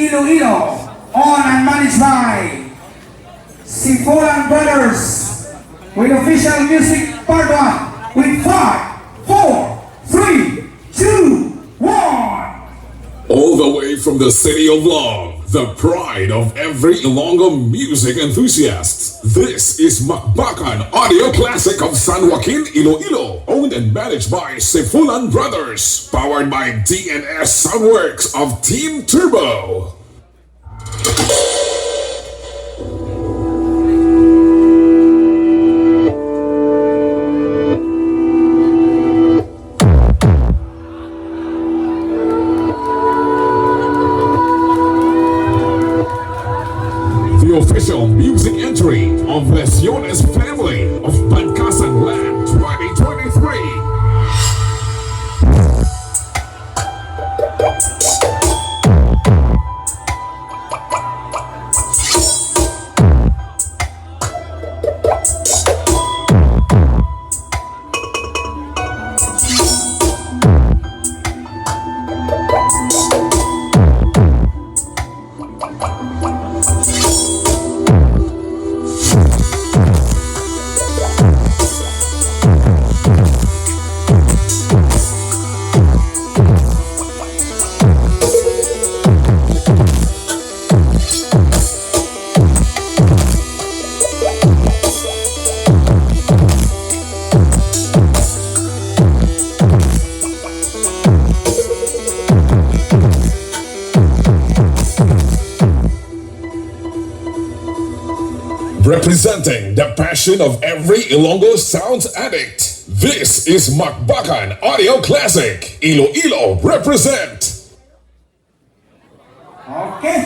Iloilo, owned and managed by Sifolan Brothers, with official music part 1, with 5, 4, 3, 2, 1. All the way from the city of love, the pride of every Ilonggo music enthusiast. This is Makbakan Audio Classic of San Joaquin, Iloilo, owned and managed by Sifolan Brothers, powered by DNS Soundworks of Team Turbo. The official music entry of Lesiones family of Bancasan Land 2023. Representing the passion of every Ilonggo sounds addict, this is Makbakan Audio Classic. Iloilo represent. Okay.